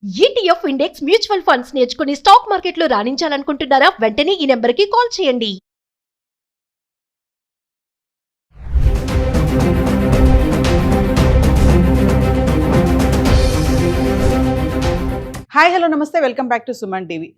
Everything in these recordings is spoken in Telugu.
ETF ఇండెక్స్ మ్యూచువల్ ఫండ్స్ నేర్చుకుని స్టాక్ మార్కెట్లో రాణించాలనుకుంటున్నారా? వెంటనే ఈ నెంబర్కి కాల్ చేయండి. హాయ్ హలో నమస్తే, welcome back to Suman TV.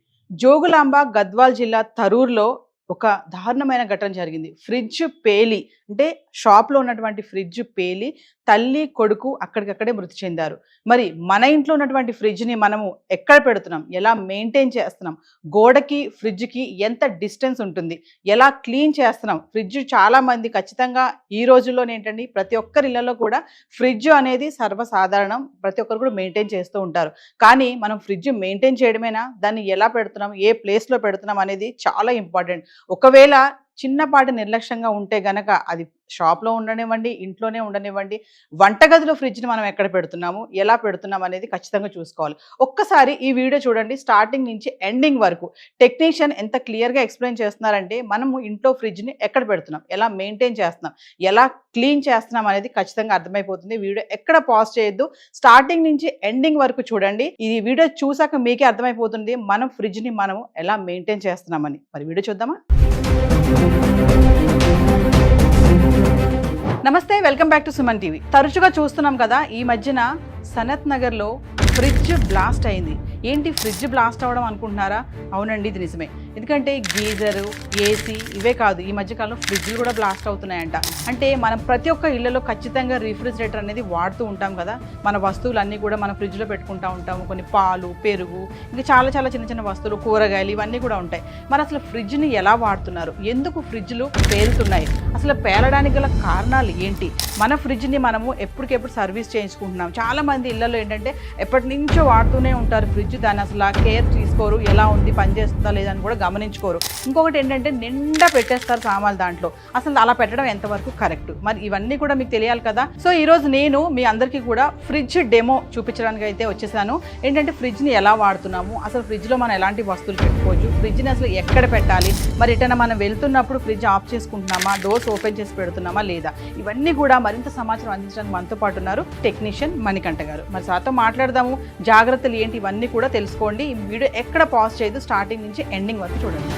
Jogulamba Gadwal జిల్లా తరూర్లో ఒక దారుణమైన ఘటన జరిగింది. ఫ్రిడ్జ్ పేలి, అంటే షాప్లో ఉన్నటువంటి ఫ్రిడ్జ్ పేలి తల్లి కొడుకు అక్కడికక్కడే మృతి చెందారు. మరి మన ఇంట్లో ఉన్నటువంటి ఫ్రిడ్జ్ని మనము ఎక్కడ పెడుతున్నాం, ఎలా మెయింటైన్ చేస్తున్నాం, గోడకి ఫ్రిడ్జ్కి ఎంత డిస్టెన్స్ ఉంటుంది, ఎలా క్లీన్ చేస్తున్నాం. ఫ్రిడ్జ్ చాలామంది ఖచ్చితంగా ఈ రోజుల్లోనే ఏంటండి, ప్రతి ఒక్కరి ఇళ్లలో కూడా ఫ్రిడ్జ్ అనేది సర్వసాధారణం, ప్రతి ఒక్కరు కూడా మెయింటైన్ చేస్తూ ఉంటారు. కానీ మనం ఫ్రిడ్జ్ మెయింటైన్ చేయడమేనా, దాన్ని ఎలా పెడుతున్నాం, ఏ ప్లేస్లో పెడుతున్నాం అనేది చాలా ఇంపార్టెంట్. ఒకవేళ చిన్నపాటి నిర్లక్ష్యంగా ఉంటే గనక అది షాప్లో ఉండనివ్వండి, ఇంట్లోనే ఉండనివ్వండి, వంటగదిలో ఫ్రిడ్జ్ని మనం ఎక్కడ పెడుతున్నాము, ఎలా పెడుతున్నాం అనేది ఖచ్చితంగా చూసుకోవాలి. ఒక్కసారి ఈ వీడియో చూడండి, స్టార్టింగ్ నుంచి ఎండింగ్ వరకు. టెక్నీషియన్ ఎంత క్లియర్గా ఎక్స్ప్లెయిన్ చేస్తున్నారంటే మనము ఇంట్లో ఫ్రిడ్జ్ని ఎక్కడ పెడుతున్నాం, ఎలా మెయింటైన్ చేస్తున్నాం, ఎలా క్లీన్ చేస్తున్నాం అనేది ఖచ్చితంగా అర్థమైపోతుంది. వీడియో ఎక్కడ పాజ్ చేయొద్దు, స్టార్టింగ్ నుంచి ఎండింగ్ వరకు చూడండి. ఈ వీడియో చూసాక మీకే అర్థమైపోతుంది మనం ఫ్రిడ్జ్ని మనము ఎలా మెయింటైన్ చేస్తున్నామని. మరి వీడియో చూద్దామా? నమస్తే, welcome back to Suman TV. తరచుగా చూస్తున్నాం కదా, ఈ మధ్యన సనత్ నగర్లో ఫ్రిడ్జ్ బ్లాస్ట్ అయింది. ఏంటి ఫ్రిడ్జ్ బ్లాస్ట్ అవ్వడం అనుకుంటున్నారా? అవునండి, ఇది నిజమే. ఎందుకంటే గీజరు, ఏసీ ఇవే కాదు, ఈ మధ్యకాలంలో ఫ్రిడ్జ్లు కూడా బ్లాస్ట్ అవుతున్నాయంట. అంటే మనం ప్రతి ఒక్క ఇళ్లలో ఖచ్చితంగా రిఫ్రిజిరేటర్ అనేది వాడుతూ ఉంటాం కదా. మన వస్తువులన్నీ కూడా మనం ఫ్రిడ్జ్లో పెట్టుకుంటూ ఉంటాము. కొన్ని పాలు, పెరుగు, ఇంకా చాలా చాలా చిన్న చిన్న వస్తువులు, కూరగాయలు ఇవన్నీ కూడా ఉంటాయి. మరి అసలు ఫ్రిడ్జ్ని ఎలా వాడుతున్నారు, ఎందుకు ఫ్రిడ్జ్లు పేలుతున్నాయి, అసలు పేలడానికి గల కారణాలు ఏంటి, మన ఫ్రిడ్జ్ని మనము ఎప్పటికెప్పుడు సర్వీస్ చేయించుకుంటున్నాం. చాలామంది ఇళ్లలో ఏంటంటే ఎప్పటి నుంచో వాడుతూనే ఉంటారు ఫ్రిడ్జ్, దాన్ని అసలు కేర్ తీసుకోరు, ఎలా ఉంది, పనిచేస్తుందా లేదని కూడా గమనించుకోరు. ఇంకొకటి ఏంటంటే నిండా పెట్టేస్తారు సామాన్లు దాంట్లో. అసలు అలా పెట్టడం ఎంతవరకు కరెక్ట్, మరి ఇవన్నీ కూడా మీకు తెలియాలి కదా. సో ఈరోజు నేను మీ అందరికీ కూడా ఫ్రిడ్జ్ డెమో చూపించడానికి అయితే వచ్చేసాను. ఏంటంటే ఫ్రిడ్జ్ని ఎలా వాడుతున్నాము, అసలు ఫ్రిడ్జ్లో మనం ఎలాంటి వస్తువులు పెట్టుకోవచ్చు, ఫ్రిడ్జ్ని అసలు ఎక్కడ పెట్టాలి, మరి ఎటైనా మనం వెళ్తున్నప్పుడు ఫ్రిడ్జ్ ఆఫ్ చేసుకుంటున్నామా, డోర్స్ ఓపెన్ చేసి పెడుతున్నామా లేదా, ఇవన్నీ కూడా మరింత సమాచారం అందించడానికి మనతో పాటు ఉన్నారు టెక్నీషియన్ మణికంఠ గారు. మరి సార్తో మాట్లాడదాము, జాగ్రత్తలు ఏంటి ఇవన్నీ కూడా తెలుసుకోండి. ఈ వీడియో ఎక్కడ పాజ్ చేయదు, స్టార్టింగ్ నుంచి ఎండింగ్ వరకు చూడండి.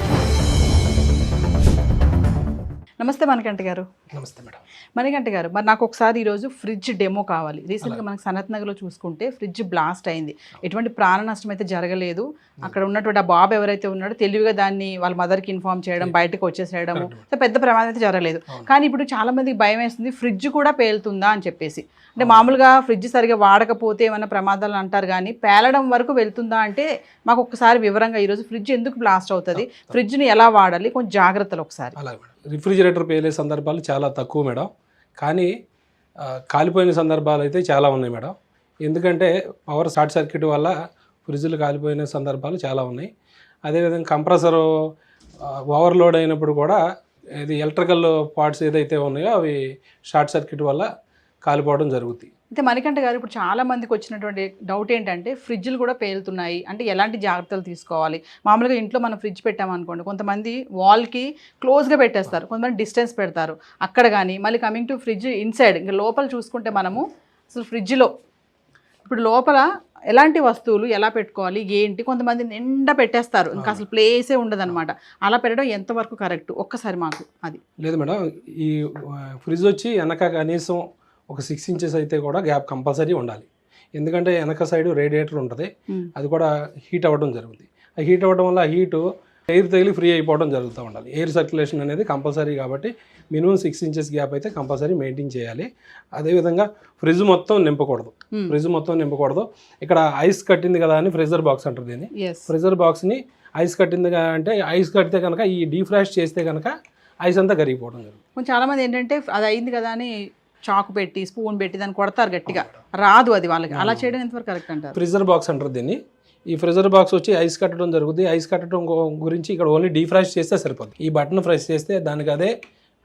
నమస్తే మణికంఠ గారు. నమస్తే మేడం. మణికంఠ గారు, మరి నాకు ఒకసారి ఈరోజు ఫ్రిడ్జ్ డెమో కావాలి. రీసెంట్గా మనకు సనత్ నగర్లో చూసుకుంటే ఫ్రిడ్జ్ బ్లాస్ట్ అయింది. ఎటువంటి ప్రాణ నష్టం అయితే జరగలేదు. అక్కడ ఉన్నటువంటి ఆ బాబు ఎవరైతే ఉన్నాడో తెలివిగా దాన్ని వాళ్ళ మదర్కి ఇన్ఫార్మ్ చేయడం, బయటకు వచ్చేసేయడము, పెద్ద ప్రమాదం అయితే జరగలేదు. కానీ ఇప్పుడు చాలా మందికి భయం వేస్తుంది, ఫ్రిడ్జ్ కూడా పేలుతుందా అని చెప్పేసి. అంటే మామూలుగా ఫ్రిడ్జ్ సరిగా వాడకపోతే ఏమైనా ప్రమాదాలు అంటారు, కానీ పేలడం వరకు వెళ్తుందా అంటే మాకు ఒకసారి వివరంగా ఈరోజు ఫ్రిడ్జ్ ఎందుకు బ్లాస్ట్ అవుతుంది, ఫ్రిడ్జ్ని ఎలా వాడాలి, కొంచెం జాగ్రత్తలు ఒకసారి. అలాగే మేడం. రిఫ్రిజిరేటర్ పేలే సందర్భాలు చాలా తక్కువ మేడం, కానీ కాలిపోయిన సందర్భాలు అయితే చాలా ఉన్నాయి మేడం. ఎందుకంటే పవర్ షార్ట్ సర్క్యూట్ వల్ల ఫ్రిడ్జ్లు కాలిపోయిన సందర్భాలు చాలా ఉన్నాయి. అదేవిధంగా కంప్రెసరు ఓవర్లోడ్ అయినప్పుడు కూడా ఇది ఎలక్ట్రికల్ పార్ట్స్ ఏదైతే ఉన్నాయో అవి షార్ట్ సర్క్యూట్ వల్ల కాలిపోవడం జరుగుతుంది. అయితే మణికంఠ గారు, ఇప్పుడు చాలా మందికి వచ్చినటువంటి డౌట్ ఏంటంటే ఫ్రిడ్జ్లు కూడా పేలుతున్నాయి, అంటే ఎలాంటి జాగ్రత్తలు తీసుకోవాలి. మామూలుగా ఇంట్లో మనం ఫ్రిడ్జ్ పెట్టామనుకోండి, కొంతమంది వాల్కి క్లోజ్గా పెట్టేస్తారు, కొంతమంది డిస్టెన్స్ పెడతారు అక్కడ. కానీ మళ్ళీ కమింగ్ టు ఫ్రిడ్జ్ ఇన్సైడ్, ఇంకా లోపల చూసుకుంటే మనము అసలు ఫ్రిడ్జ్లో ఇప్పుడు లోపల ఎలాంటి వస్తువులు ఎలా పెట్టుకోవాలి ఏంటి, కొంతమంది నిండా పెట్టేస్తారు, ఇంకా అసలు ప్లేసే ఉండదన్నమాట. అలా పెట్టడం ఎంతవరకు కరెక్ట్, ఒక్కసారి మాకు అది. లేదు మేడం, ఈ ఫ్రిడ్జ్ వచ్చి వెనక కనీసం ఒక 6 ఇంచెస్ అయితే కూడా గ్యాప్ కంపల్సరీ ఉండాలి. ఎందుకంటే వెనక సైడ్ రేడియేటర్ ఉంటుంది, అది కూడా హీట్ అవ్వడం జరుగుతుంది. ఆ హీట్ అవ్వడం వల్ల ఆ హీటు ఎయిర్ తగిలి ఫ్రీ అయిపోవడం జరుగుతూ ఉండాలి. ఎయిర్ సర్క్యులేషన్ అనేది కంపల్సరీ, కాబట్టి మినిమం 6 ఇంచెస్ గ్యాప్ అయితే కంపల్సరీ మెయింటైన్ చేయాలి. అదేవిధంగా ఫ్రిడ్జ్ మొత్తం నింపకూడదు. ఇక్కడ ఐస్ కట్టింది కదా అని ఫ్రీజర్ బాక్స్ అంటారు దీన్ని. ఫ్రీజర్ బాక్స్ని ఐస్ కట్టింది అంటే ఐస్ కడితే కనుక ఈ డీఫ్రాస్ట్ చేస్తే కనుక ఐస్ అంతా కరిగిపోవడం జరుగుతుంది. చాలామంది ఏంటంటే అది అయింది కదా అని చాకు పెట్టి, స్పూన్ పెట్టి దాన్ని కొడతారు గట్టిగా, రాదు అది వాళ్ళకి. అలా చేయడం ఎంతవరకు కరెక్ట్ అంటారు? ఫ్రీజర్ బాక్స్ అంటారు దీన్ని. ఈ ఫ్రీజర్ బాక్స్ వచ్చి ఐస్ కట్టడం జరుగుతుంది. ఐస్ కట్టడం గురించి ఇక్కడ ఓన్లీ డీఫ్రాస్ట్ చేస్తే సరిపోతుంది. ఈ బటన్ ప్రెస్ చేస్తే దానికి అదే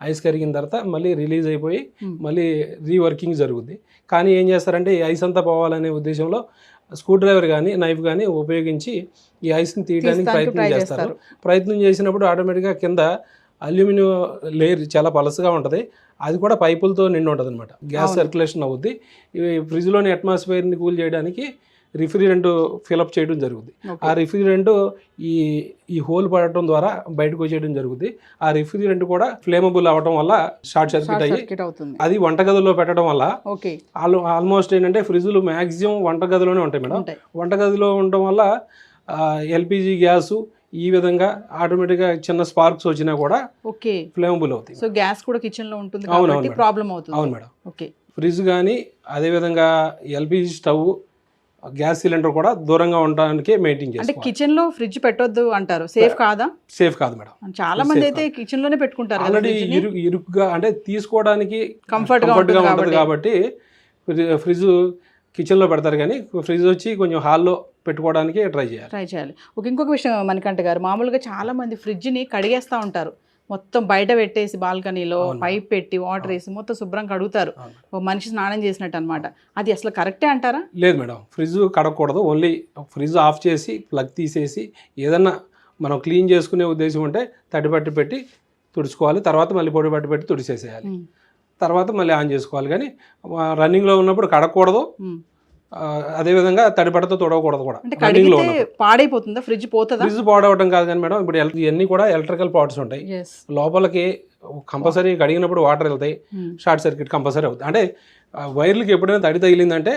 ఐస్ కరిగిన తర్వాత మళ్ళీ రిలీజ్ అయిపోయి మళ్ళీ రీవర్కింగ్ జరుగుద్ది. కానీ ఏం చేస్తారంటే ఈ ఐస్ అంతా పోవాలనే ఉద్దేశంలో స్క్రూ డ్రైవర్ కానీ నైఫ్ కానీ ఉపయోగించి ఈ ఐస్ని తీయడానికి ప్రయత్నం చేసినప్పుడు ఆటోమేటిక్గా కింద అల్యూమినియం లేయర్ చాలా పలసగా ఉంటుంది, అది కూడా పైపులతో నిండి ఉంటుంది అనమాట. గ్యాస్ సర్క్యులేషన్ అవుద్ది. ఇవి ఫ్రిడ్జ్లోని అట్మాస్ఫియర్ని కూల్ చేయడానికి రిఫ్రిజరెంట్ ఫిలప్ చేయడం జరుగుతుంది. Okay. ఆ రిఫ్రిజరెంట్ ఈ హోల్ పడటం ద్వారా బయటకు వచ్చేయడం జరుగుతుంది. ఆ రిఫ్రిజరెంట్ కూడా ఫ్లేమబుల్ అవ్వడం వల్ల షార్ట్ సర్క్యూట్ అయ్యి సర్క్యూట్ అవుతుంది. అది వంటగదిలో పెట్టడం వల్ల ఓకే, ఆల్మోస్ట్ ఏంటంటే ఫ్రిడ్జ్లు మ్యాక్సిమం వంటగదిలోనే ఉంటాయి మేడం. ఉంటాయి. వంటగదిలో ఉండడం వల్ల ఎల్పిజి గ్యాసు ఈ విధంగా ఆటోమేటిక్గా చిన్న స్పార్క్స్ వచ్చినా కూడా ఓకే, ఫ్లేమబుల్ అవుతాయి. సో గ్యాస్ కూడా కిచెన్ లో ఉంటుంది అవును, కాబట్టి అవును ప్రాబ్లం అవుతుంది. అవును మేడం. ఓకే, ఫ్రిడ్జ్ కానీ అదేవిధంగా ఎల్పిజి స్టవ్, గ్యాస్ సిలిండర్ కూడా దూరంగా ఉండడానికి మెయింటైన్ అంటే చేసుకోవాలి. కిచెన్ లో ఫ్రిడ్జ్ పెట్టొద్దు అంటారు, సేఫ్ కాదా? సేఫ్ కాదు మేడం. చాలా మంది Safe అయితే కిచెన్ లోనే పెట్టుకుంటారు కదా ఆల్రెడీ fridge ని. ఇరుకుగా అంటే తీసుకోవడానికి Comfort గా comfort గా ఉంటుంది ఉంటుంది కాబట్టి ఫ్రిడ్జ్ కిచెన్లో పెడతారు, కానీ ఫ్రిడ్జ్ వచ్చి కొంచెం హాల్లో పెట్టుకోవడానికి ట్రై చేయాలి. ఓకే, ఇంకొక విషయం మణికంఠ గారు, మామూలుగా చాలా మంది ఫ్రిడ్జ్ ని కడిగేస్తా ఉంటారు, మొత్తం బయట పెట్టేసి బాల్కనీలో అవును. పైప్ పెట్టి వాటర్ వేసి మొత్తం శుభ్రం కడుగుతారు, అవును. ఓ మనిషి స్నానం చేసినట్టు అన్నమాట. అది అసలు కరెక్టే అంటారా? లేదు మేడం, ఫ్రిడ్జ్ కడగకూడదు. ఓన్లీ ఫ్రిడ్జ్ ఆఫ్ చేసి ప్లగ్ తీసేసి ఏదన్నా మనం క్లీన్ చేసుకునే ఉద్దేశం ఉంటే తడిపట్టి పెట్టి తుడుచుకోవాలి. తర్వాత మళ్ళీ పొడి పట్టి పెట్టి తుడిచేసేయాలి. తర్వాత మళ్ళీ ఆన్ చేసుకోవాలి. కానీ రన్నింగ్లో ఉన్నప్పుడు కడగకూడదు. అదేవిధంగా తడిపడతో తొడవకూడదు కూడా. అంటే రన్నింగ్లో కడిగితే ఉన్నప్పుడు పాడైపోతుందా, ఫ్రిడ్జ్ పోతుందా? ఫ్రిడ్జ్ పాడవడం కాదు కానీ మేడం, ఇప్పుడు ఇవన్నీ కూడా ఎలక్ట్రికల్ పార్ట్స్ ఉంటాయి. Yes. లోపలికి కంపల్సరీ కడిగినప్పుడు వాటర్ వెళ్తాయి, షార్ట్ సర్క్యూట్ కంపల్సరీ అవుతుంది. అంటే వైర్లకి ఎప్పుడైనా తడి తగిలిందంటే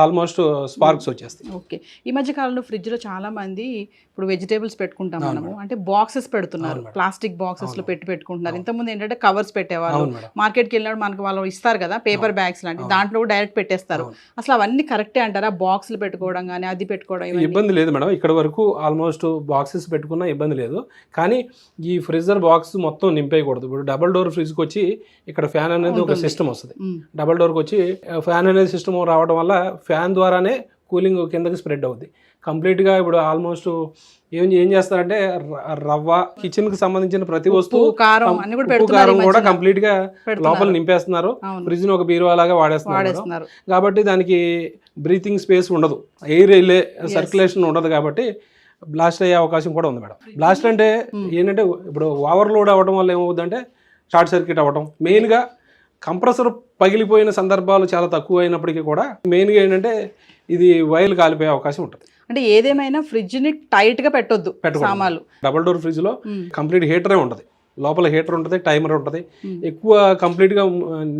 ఆల్మోస్ట్ స్పార్క్స్ వచ్చేస్తాయి. ఓకే, ఈ మధ్య కాలంలో ఫ్రిడ్జ్ లో చాలా మంది ఇప్పుడు వెజిటేబుల్స్ పెట్టుకుంటాం మనము, అంటే బాక్సెస్ పెడుతున్నారు, ప్లాస్టిక్ బాక్సెస్ లో పెట్టుకుంటున్నారు. ఇంతకుముందు ఏంటంటే కవర్స్ పెట్టేవాళ్ళు, అవును మేడం. మార్కెట్కి వెళ్ళినప్పుడు మనకు వాళ్ళు ఇస్తారు కదా పేపర్ బ్యాగ్స్ లాంటి, దాంట్లో డైరెక్ట్ పెట్టేస్తారు. అసలు అవన్నీ కరెక్టే అంటారా? బాక్సులు పెట్టుకోవడం కానీ అది పెట్టుకోవడం ఇవన్నీ? ఇబ్బంది లేదు మేడం, ఇక్కడ వరకు ఆల్మోస్ట్ బాక్సెస్ పెట్టుకున్నా ఇబ్బంది లేదు. కానీ ఈ ఫ్రిడ్జర్ బాక్స్ మొత్తం నింపేయకూడదు. ఇప్పుడు డబుల్ డోర్ ఫ్రిడ్జ్కి వచ్చి ఇక్కడ ఫ్యాన్ అనేది ఒక సిస్టమ్ వస్తుంది. డబుల్ డోర్కి వచ్చి ఫ్యాన్ అనేది సిస్టమ్ రావడం వల్ల ఫ్యాన్ ద్వారానే కూలింగ్ కిందకి స్ప్రెడ్ అవుద్ది కంప్లీట్గా. ఇప్పుడు ఆల్మోస్ట్ ఏం చేస్తారంటే రవ్వ, కిచెన్ కి సంబంధించిన ప్రతి వస్తువు, కారం అన్ని కూడా ఉప్పు కారం కూడా కంప్లీట్ గా లోపల నింపేస్తున్నారు. ఫ్రిడ్జ్ ని ఒక బీరువా లాగా వాడేస్తున్నారు కాబట్టి దానికి బ్రీతింగ్ స్పేస్ ఉండదు, ఎయిర్ వెళ్ళే సర్క్యులేషన్ ఉండదు కాబట్టి బ్లాస్ట్ అయ్యే అవకాశం కూడా ఉంది మేడం. బ్లాస్ట్ అంటే ఏంటంటే ఇప్పుడు ఓవర్లోడ్ అవ్వడం వల్ల ఏమవుతుందంటే షార్ట్ సర్క్యూట్ అవ్వడం. మెయిన్గా కంప్రెసర్ పగిలిపోయిన సందర్భాలు చాలా తక్కువ అయినప్పటికీ కూడా మెయిన్గా ఏంటంటే ఇది వైర్లు కాలిపోయే అవకాశం ఉంటుంది. అంటే ఏదేమైనా ఫ్రిడ్జ్ ని టైట్ గా పెట్టొద్దు సామాన్లు. డబుల్ డోర్ ఫ్రిడ్జ్ లో కంప్లీట్ హీటరే ఉంటుంది, లోపల హీటర్ ఉంటుంది, టైమర్ ఉంటుంది. ఎక్కువ కంప్లీట్ గా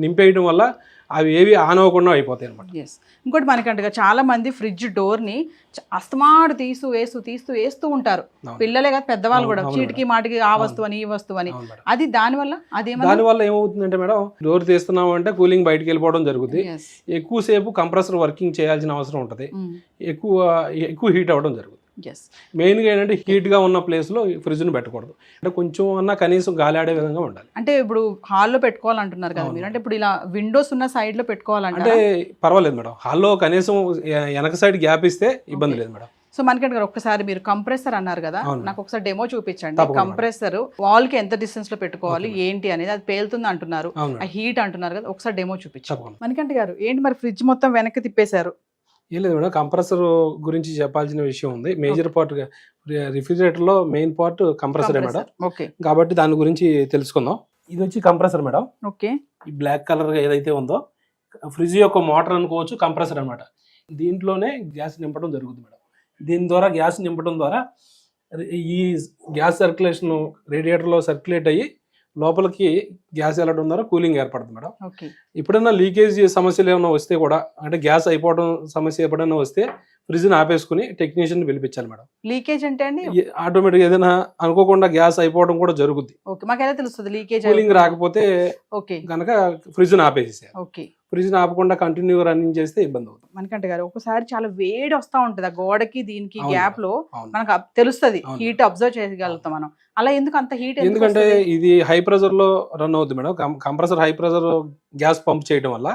నింపేయడం వల్ల అవి ఏవి ఆన్ అవ్వకుండా అయిపోతాయి అనమాట. ఇంకోటి మనకంటగా చాలా మంది ఫ్రిడ్జ్ డోర్ ని అస్తమాడు వేస్తూ ఉంటారు, పిల్లలే కాదు పెద్దవాళ్ళు కూడా, చీటికి మాటికి ఆ వస్తువు అని ఈ వస్తువు అని. అది దానివల్ల ఏమవుతుందంటే మేడం, డోర్ తీస్తున్నాం అంటే కూలింగ్ బయటకు వెళ్ళిపోవడం జరుగుతుంది. ఎక్కువసేపు కంప్రెసర్ వర్కింగ్ చేయాల్సిన అవసరం ఉంటుంది, ఎక్కువ హీట్ అవ్వడం జరుగుతుంది. మెయిన్గా ఏంటంటే హీట్గా ఉన్న ప్లేస్లో ఫ్రిడ్జ్ని పెట్టకూడదు, అంటే కొంచెం అన్నా కనీసం గాలి ఆడే విధంగా ఉండాలి. అంటే ఇప్పుడు హాల్లో పెట్టుకోవాలంటున్నారు కదా మీరు, అంటే ఇప్పుడు ఇలా విండోస్ ఉన్న సైడ్ లో పెట్టుకోవాలంటే పర్వాలేదు మేడం. హాల్లో కనీసం వెనక సైడ్ గ్యాప్ ఇస్తే ఇబ్బంది లేదు మేడం. సో మనకంటే ఒక్కసారి మీరు కంప్రెసర్ అన్నారు కదా, నాకు ఒకసారి డెమో చూపించండి. కంప్రెసర్ వాల్ కి ఎంత డిస్టెన్స్ లో పెట్టుకోవాలి ఏంటి అనేది, అది పేలుతుంది అంటున్నారు, ఆ హీట్ అంటున్నారు కదా, ఒకసారి డెమో చూపించండి. మనకంటే గారు ఏంటి మరి ఫ్రిడ్జ్ మొత్తం వెనక్కి తిప్పేశారు? ఏం లేదు మేడం, కంప్రెసర్ గురించి చెప్పాల్సిన విషయం ఉంది. మేజర్ పార్ట్ రిఫ్రిజిరేటర్ లో మెయిన్ పార్ట్ కంప్రెసరే మేడం. ఓకే, కాబట్టి దాని గురించి తెలుసుకుందాం. ఇది వచ్చి కంప్రెసర్ మేడం. ఓకే, ఈ బ్లాక్ కలర్ ఏదైతే ఉందో ఫ్రిడ్జ్ యొక్క మోటార్ అనుకోవచ్చు, కంప్రెసర్ అనమాట. దీంట్లోనే గ్యాస్ నింపడం జరుగుతుంది మేడం. దీని ద్వారా గ్యాస్ నింపడం ద్వారా ఈ గ్యాస్ సర్క్యులేషన్ రేడియేటర్లో సర్క్యులేట్ అయ్యి లోపలికి గ్యాస్ వెళ్ళడం ద్వారా కూలింగ్ ఏర్పడుతుంది మేడం. ఎప్పుడైనా లీకేజ్ సమస్యలు ఏమైనా వస్తే కూడా, అంటే గ్యాస్ అయిపోవడం సమస్య ఎప్పుడైనా వస్తే ఫ్రిడ్జ్ని ఆపేసుకుని టెక్నీషియన్ పిలిపించాలి మేడం. లీకేజ్ అంటే అండి ఆటోమేటిక్ ఏదైనా అనుకోకుండా గ్యాస్ అయిపోవడం కూడా జరుగుతుంది. మాకెలా తెలుస్తుంది లీకేజ్? కూలింగ్ రాకపోతే కనుక ఫ్రిడ్జ్ని ఆపేసేయాలి. ఫ్రిడ్జ్ని ఆపకుండా కంటిన్యూగా రన్నింగ్ చేస్తే ఇబ్బంది అవుతుంది. మనకంటే గారు ఒకసారి చాలా వేడి వస్తూ ఉంటుంది, ఆ గోడకి దీనికి గ్యాప్ లో మనకు తెలుస్తుంది, హీట్ అబ్జర్వ్ చేయగలుగుతాం మనం. అలా ఎందుకు అంత హీట్? ఎందుకంటే ఇది హై ప్రెషర్ లో రన్ అవుతుంది madam. Compressor high pressure gas pump చేయడం వల్ల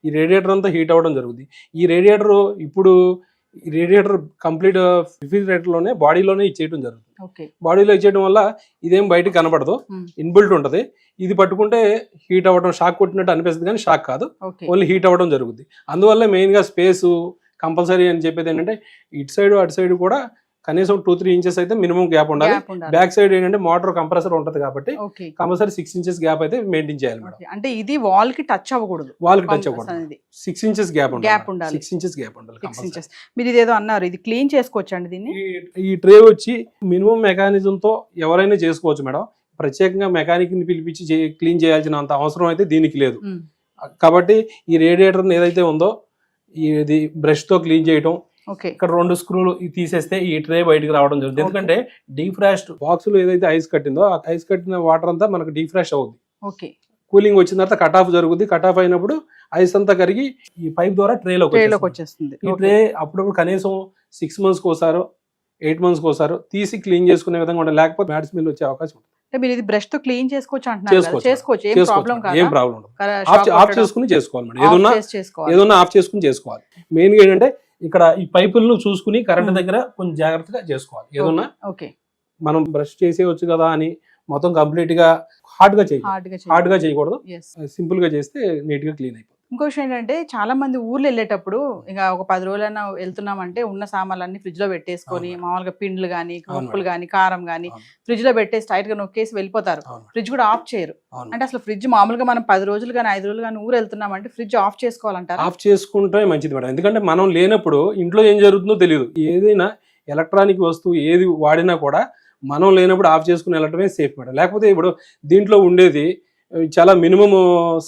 ఈ రేడియేటర్ అంతా హీట్ అవ్వడం జరుగుతుంది. ఈ రేడియేటర్ కంప్లీట్ రిఫ్రిజిరేటర్ లోనే బాడీలోనే ఇచ్చేయడం జరుగుతుంది. బాడీలో ఇచ్చేయడం వల్ల ఇదేం బయటకు కనబడదు, ఇన్బిల్ట్ ఉంటుంది. ఇది పట్టుకుంటే హీట్ అవ్వడం, షాక్ కొట్టినట్టు అనిపిస్తుంది కానీ షాక్ కాదు, ఓన్లీ హీట్ అవ్వడం జరుగుతుంది. అందువల్ల మెయిన్ గా స్పేస్ కంపల్సరీ అని చెప్పేది ఏంటంటే ఇటు సైడ్ అటు సైడ్ కూడా కనీసం 2-3 ఇంచెస్ అయితే మినిమం గ్యాప్ ఉండాలి. గ్యాప్ ఉండాలి. బ్యాక్ సైడ్ ఏంటంటే మోటార్ కంప్రెసర్ ఉంటది కాబట్టి ఓకే కంపల్సరీ 6 ఇంచెస్ గ్యాప్ అయితే మెయింటైన్ చేయాలి మేడం. ఓకే. అంటే ఇది వాల్ కి టచ్ అవ్వకూడదు, వాల్ కి టచ్ Compass అవ్వకూడదు. అనేది 6 ఇంచెస్ గ్యాప్ Gap ఉండాలి. 6 ఇంచెస్ గ్యాప్ ఉండాలి 6 compulsory. ఇంచెస్. మీరు ఇదేదో అన్నారు, ఇది క్లీన్ చేసుకోవచ్చు అండి దీన్ని? ఈ ట్రే వచ్చి మినిమం మెకానిజం తో ఎవరైనా చేసుకోవచ్చు మేడం. ప్రత్యేకంగా మెకానిక్ ని పిలిపించి క్లీన్ చేయాల్సిన అంత అవసరం అయితే దీనికి లేదు. ఉమ్. కాబట్టి ఈ రేడియేటర్ ఏదైతే ఉందో ఇది బ్రష్ తో క్లీన్ చేయటం, ఓకే ఇక్కడ 2 స్క్రూలు తీసేస్తే ఈ ట్రే బయటికి రావడం జరుగుతుంది. ఎందుకంటే డీఫ్రాస్ట్ బాక్స్ లో ఏదైతే ఐస్ కట్టిందో ఆ ఐస్ కట్టిన వాటర్ అంతా మనకు డీఫ్రాస్ట్ అవుతుంది. ఓకే కూలింగ్ వచ్చిన తర్వాత కట్ ఆఫ్ జరుగుద్ది. కట్ ఆఫ్ అయినప్పుడు ఐస్ అంతా కరిగి ఈ పైప్ ద్వారా ట్రేలోకి వచ్చేస్తుంది. ఈ ట్రే అప్పుడప్పుడు కనీసం 6 months కోసారో 8 months కోసారో తీసి క్లీన్ చేసుకునే విధంగా ఉండాలి. లేకపోతే బ్యాడ్ స్మెల్ వచ్చే అవకాశం ఉంటుంది. అంటే మీరు ఇది బ్రష్ తో క్లీన్ చేసుకోవచ్చు అంటున్నారు కదా? చేసుకోవచ్చు, ఏం ప్రాబ్లం కాదు. ఏం ప్రాబ్లం ఉండదు. ఆఫ్ చేసుకుని చేసుకోవాలి మేడం. ఏదన్నా ఆఫ్ చేసుకుని చేసుకోవాలి. మెయిన్ గా ఏంటంటే ఇక్కడ ఈ పైపులను చూసుకుని కరెంట్ దగ్గర కొంచెం జాగ్రత్తగా చేసుకోవాలి. ఏదన్నా ఓకే మనం బ్రష్ చేసేయచ్చు కదా అని మొత్తం కంప్లీట్ గా హార్డ్ గా చేయకూడదు. సింపుల్ గా చేస్తే నీట్ గా క్లీన్ అయిపోతుంది. ఇంకో విషయం ఏంటంటే చాలా మంది ఊర్లు వెళ్ళేటప్పుడు ఇంకా ఒక 10 రోజులైనా వెళ్తున్నామంటే ఉన్న సామాన్లన్నీ ఫ్రిడ్జ్ లో పెట్టేసుకొని మామూలుగా పిండ్లు గానీ ఉప్పులు గానీ కారం గానీ ఫ్రిడ్జ్ లో పెట్టేసి టైట్ గా నొక్కేసి వెళ్ళిపోతారు. ఫ్రిడ్జ్ కూడా ఆఫ్ చేయరు. అంటే అసలు ఫ్రిడ్జ్ మామూలుగా మనం 10 రోజులు కానీ 5 రోజులు కానీ ఊరు వెళ్తున్నామంటే ఫ్రిడ్జ్ ఆఫ్ చేసుకోవాలంటారు? ఆఫ్ చేసుకుంటే మంచిది మేడం. ఎందుకంటే మనం లేనప్పుడు ఇంట్లో ఏం జరుగుతుందో తెలియదు. ఏదైనా ఎలక్ట్రానిక్ వస్తువు ఏది వాడినా కూడా మనం లేనప్పుడు ఆఫ్ చేసుకుని వెళ్ళటమే సేఫ్ మేడం. లేకపోతే ఇప్పుడు దీంట్లో ఉండేది చాలా మినిమం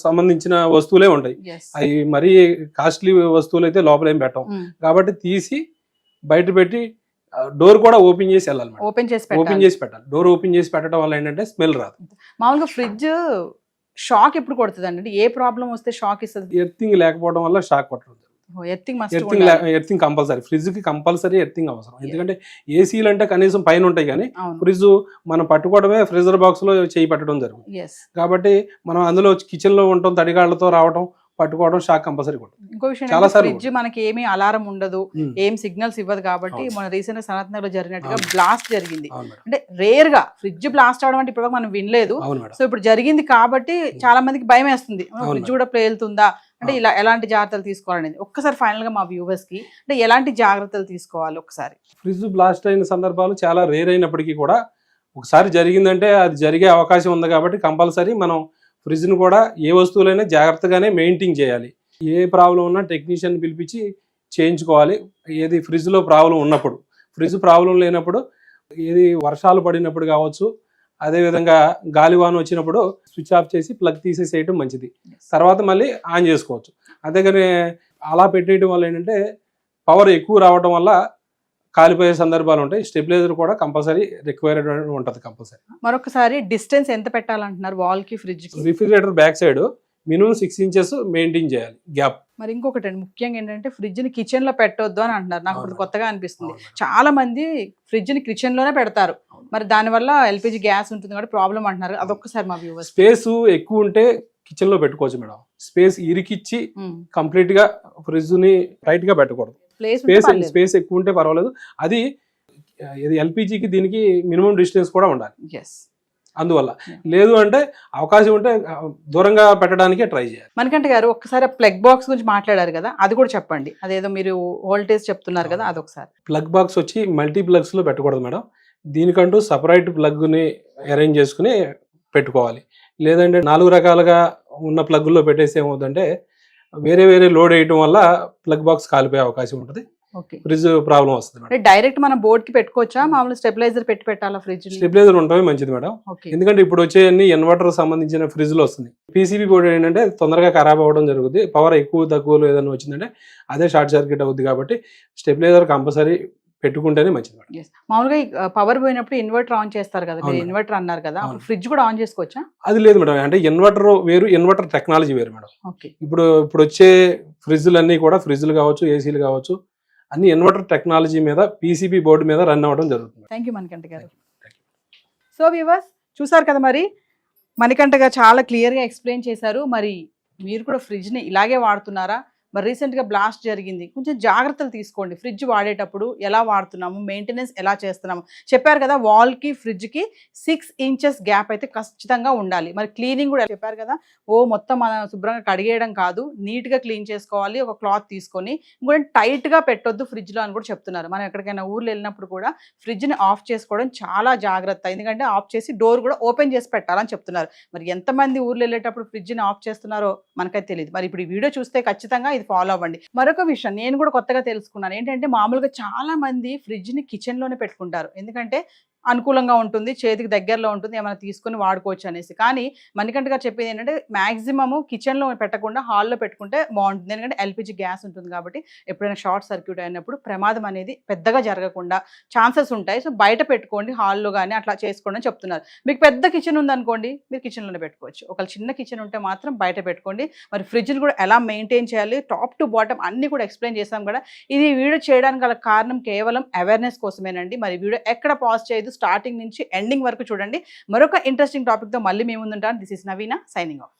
సంబంధించిన వస్తువులే ఉంటాయి. అవి మరీ కాస్ట్లీ వస్తువులు అయితే లోపల ఏం పెట్టం. కాబట్టి తీసి బయట పెట్టి డోర్ కూడా ఓపెన్ చేసి వెళ్ళాలి మేడం. ఓపెన్ చేసి పెట్టాలి. డోర్ ఓపెన్ చేసి పెట్టడం వల్ల ఏంటంటే స్మెల్ రాదు. మామూలుగా ఫ్రిడ్జ్ షాక్ ఎప్పుడు కొడుతుంది అండి? ఏ ప్రాబ్లం వస్తే షాక్ ఇస్తుంది? ఎర్తింగ్ లేకపోవడం వల్ల షాక్ కొట్టడం. Earthing compulsory. ఫ్రిడ్జ్ కి కంపల్సరీ ఎర్తింగ్ అవసరం. ఎందుకంటే ఏసీలు అంటే కనీసం పైన ఉంటాయి కానీ ఫ్రిడ్జ్ మనం పట్టుకోవడమే ఫ్రీజర్ బాక్స్ లో చేయి పెట్టడం జరుగుతుంది. కాబట్టి మనం అందులో కిచెన్ లో ఉంటాం, తడిగాళ్లతో రావడం పట్టుకోవడం షాక్ కంపల్సరీ కొడుతుంది. ఇంకో విషయం, ఫ్రిడ్జ్ మనకి ఏమీ అలారం ఉండదు, ఏం సిగ్నల్స్ ఇవ్వదు. కాబట్టి మన రీసెంట్ గా సనత్ నగర్ లో జరిగినట్టుగా బ్లాస్ట్ జరిగింది. అంటే రేర్ గా ఫ్రిడ్జ్ బ్లాస్ట్ అవడం అంటే ఇప్పుడు మనం వినలేదు. సో ఇప్పుడు జరిగింది కాబట్టి చాలా మందికి భయం వేస్తుంది, ఫ్రిడ్జ్ కూడా పేలుతుందా అంటే ఇలా ఎలాంటి జాగ్రత్తలు తీసుకోవాలనేది. ఒక్కసారి ఫైనల్ గా మా వ్యూవర్స్ కి అంటే ఎలాంటి జాగ్రత్తలు తీసుకోవాలి ఒకసారి? ఫ్రిడ్జ్ బ్లాస్ట్ అయిన సందర్భాలు చాలా రేర్ అయినప్పటికీ కూడా ఒకసారి జరిగిందంటే అది జరిగే అవకాశం ఉంది. కాబట్టి కంపల్సరీ మనం ఫ్రిడ్జ్ను కూడా ఏ వస్తువులైనా జాగ్రత్తగానే మెయింటైన్ చేయాలి. ఏ ప్రాబ్లం ఉన్నా టెక్నీషియన్ పిలిపించి చేయించుకోవాలి. ఏది ఫ్రిడ్జ్లో ప్రాబ్లం ఉన్నప్పుడు, ఫ్రిడ్జ్ ప్రాబ్లం లేనప్పుడు, ఏది వర్షాలు పడినప్పుడు కావచ్చు, అదేవిధంగా గాలివాన వచ్చినప్పుడు స్విచ్ ఆఫ్ చేసి ప్లగ్ తీసేసేయటం మంచిది. తర్వాత మళ్ళీ ఆన్ చేసుకోవచ్చు. అంతేగాని అలా పెట్టేయడం వల్ల ఏంటంటే పవర్ ఎక్కువ రావడం వల్ల కాలిపోయే సందర్భాలు ఉంటాయి. స్టెబిలైజర్ కూడా కంపల్సరీ రిక్వైర్డ్ ఉంటుంది కంపల్సరీ. మరొకసారి డిస్టెన్స్ ఎంత పెట్టాలంటున్నారు వాల్ కి ఫ్రిడ్జ్ కి? Refrigerator back side minimum 6 inches maintain చేయాలి గ్యాప్. మరి ఇంకొకటి అండి, ముఖ్యంగా ఏంటంటే ఫ్రిడ్జ్ ని కిచెన్ లో పెట్టొద్దు అని అంటున్నారు. నాకు ఇప్పుడు కొత్తగా అనిపిస్తుంది. చాలా మంది ఫ్రిడ్జ్ ని కిచెన్ లోనే పెడతారు. మరి దానివల్ల ఎల్పిజి గ్యాస్ ఉంటుంది కాబట్టి ప్రాబ్లం అంటున్నారు. అదొక్కసారి మా వ్యూవర్స్. స్పేస్ ఎక్కువ ఉంటే కిచెన్ లో పెట్టుకోవచ్చు మేడం. స్పేస్ ఇరికిచ్చి కంప్లీట్ గా ఫ్రిడ్జ్ ని టైట్ గా పెట్టకూడదు. స్పేస్ ఎక్కువ ఉంటే పర్వాలేదు. అది ఎల్పిజికి దీనికి మినిమం డిస్టెన్స్ కూడా ఉండాలి. అందువల్ల లేదు అంటే అవకాశం ఉంటే దూరంగా పెట్టడానికే ట్రై చేయాలి. మణికంఠ గారు ఒక్కసారి ప్లగ్ బాక్స్ గురించి మాట్లాడారు కదా, అది కూడా చెప్పండి. అదేదో మీరు వోల్టేజ్ చెప్తున్నారు కదా, అదొకసారి. ప్లగ్ బాక్స్ వచ్చి మల్టీ ప్లగ్స్ లో పెట్టకూడదు మేడం. దీనికంటూ సపరేట్ ప్లగ్ ని అరేంజ్ చేసుకుని పెట్టుకోవాలి. లేదంటే 4 రకాలుగా ఉన్న ప్లగ్లో పెట్టేసి ఏమవుతుందంటే వేరే వేరే లోడ్ వేయటం వల్ల ప్లగ్ బాక్స్ కాలిపోయే అవకాశం ఉంటుంది. ఫ్రిడ్జ్ ప్రాబ్లం వస్తుంది. డైరెక్ట్ మనం బోర్డ్ కి పెట్టుకోవచ్చా? మామూలు స్టెబిలైజర్ పెట్టాలా ఫ్రిడ్జ్? స్టెబిలైజర్ ఉండటమే మంచిది మేడం. ఎందుకంటే ఇప్పుడు వచ్చే అన్ని ఇన్వర్టర్ సంబంధించిన ఫ్రిడ్జ్ లో వస్తుంది. పీసీబీ బోర్డు ఏంటంటే తొందరగా ఖరాబ్ అవ్వడం జరుగుతుంది. పవర్ ఎక్కువ తక్కువలో ఏదైనా వచ్చిందంటే అదే షార్ట్ సర్క్యూట్ అవుతుంది. కాబట్టి స్టెబిలైజర్ కంపల్సరీ పెట్టుకుంటేనే మంచిది. మామూలుగా పవర్ పోయినప్పుడు ఇన్వర్టర్ ఆన్ చేస్తారు కదా, మీరు ఇన్వర్టర్ అన్నారు కదా, ఫ్రిడ్జ్ కూడా ఆన్ చేసుకోవచ్చా? అది లేదు మేడం. అంటే ఇన్వర్టర్ వేరు, ఇన్వర్టర్ టెక్నాలజీ వేరు మేడం. ఇప్పుడు వచ్చే ఫ్రిడ్జ్లు కూడా ఫ్రిడ్జ్లు కావచ్చు, ఏసీలు కావచ్చు, అన్ని ఇన్వర్టర్ టెక్నాలజీ మీద పీసీబీ బోర్డు మీద రన్ అవ్వడం జరుగుతుంది. థ్యాంక్ యూ మణికంఠ గారు. సో వ్యూవర్స్ చూసారు కదా, మరి మణికంఠ గారు చాలా క్లియర్గా ఎక్స్ప్లెయిన్ చేశారు. మరి మీరు కూడా ఫ్రిడ్జ్ని ఇలాగే వాడుతున్నారా? మరి రీసెంట్గా బ్లాస్ట్ జరిగింది, కొంచెం జాగ్రత్తలు తీసుకోండి. ఫ్రిడ్జ్ వాడేటప్పుడు ఎలా వాడుతున్నాము, మెయింటెనెన్స్ ఎలా చేస్తున్నాము. చెప్పారు కదా వాల్కి ఫ్రిడ్జ్కి 6 ఇంచెస్ గ్యాప్ అయితే ఖచ్చితంగా ఉండాలి. మరి క్లీనింగ్ కూడా చెప్పారు కదా, మొత్తం మనం శుభ్రంగా కడిగేయడం కాదు, నీట్గా క్లీన్ చేసుకోవాలి. ఒక క్లాత్ తీసుకొని ఇంకోటి టైట్గా పెట్టొద్దు ఫ్రిడ్జ్లో అని కూడా చెప్తున్నారు. మనం ఎక్కడికైనా ఊర్లో వెళ్ళినప్పుడు కూడా ఫ్రిడ్జ్ని ఆఫ్ చేసుకోవడం చాలా జాగ్రత్త, ఎందుకంటే ఆఫ్ చేసి డోర్ కూడా ఓపెన్ చేసి పెట్టాలని చెప్తున్నారు. మరి ఎంతమంది ఊర్లో వెళ్ళేటప్పుడు ఫ్రిడ్జ్ని ఆఫ్ చేస్తున్నారో మనకైతే తెలియదు. మరి ఇప్పుడు ఈ వీడియో చూస్తే ఖచ్చితంగా ఇది ఫాలో అవ్వండి. మరొక విషయం నేను కూడా కొత్తగా తెలుసుకున్నాను ఏంటంటే, మామూలుగా చాలా మంది ఫ్రిడ్జ్ని కిచెన్లోనే పెట్టుకుంటారు, ఎందుకంటే అనుకూలంగా ఉంటుంది, చేతికి దగ్గరలో ఉంటుంది, ఏమైనా తీసుకొని వాడుకోవచ్చు అనేసి. కానీ మణికంఠ గారు చెప్పేది ఏంటంటే మ్యాక్సిమము కిచెన్లో పెట్టకుండా హాల్లో పెట్టుకుంటే బాగుంటుంది, ఎందుకంటే ఎల్పిజి గ్యాస్ ఉంటుంది కాబట్టి ఎప్పుడైనా షార్ట్ సర్క్యూట్ అయినప్పుడు ప్రమాదం అనేది పెద్దగా జరగకుండా ఛాన్సెస్ ఉంటాయి. సో బయట పెట్టుకోండి, హాల్లో కానీ అట్లా చేసుకోండి అని చెప్తున్నారు. మీకు పెద్ద కిచెన్ ఉందనుకోండి, మీరు కిచెన్లోనే పెట్టుకోవచ్చు. ఒకవేళ చిన్న కిచెన్ ఉంటే మాత్రం బయట పెట్టుకోండి. మరి ఫ్రిడ్జ్ని కూడా ఎలా మెయింటైన్ చేయాలి, టాప్ టు బాటమ్ అన్ని కూడా ఎక్స్ప్లెయిన్ చేసాం కూడా. ఇది వీడియో చేయడానికి గల కారణం కేవలం అవేర్నెస్ కోసమేనండి. మరి వీడియో ఎక్కడ పాజ్ చేయదు, స్టార్టింగ్ నుంచి ఎండింగ్ వరకు చూడండి. మరొక ఇంట్రెస్టింగ్ టాపిక్తో మళ్ళీ మేము ముందుంటాను. This is Naveena signing of.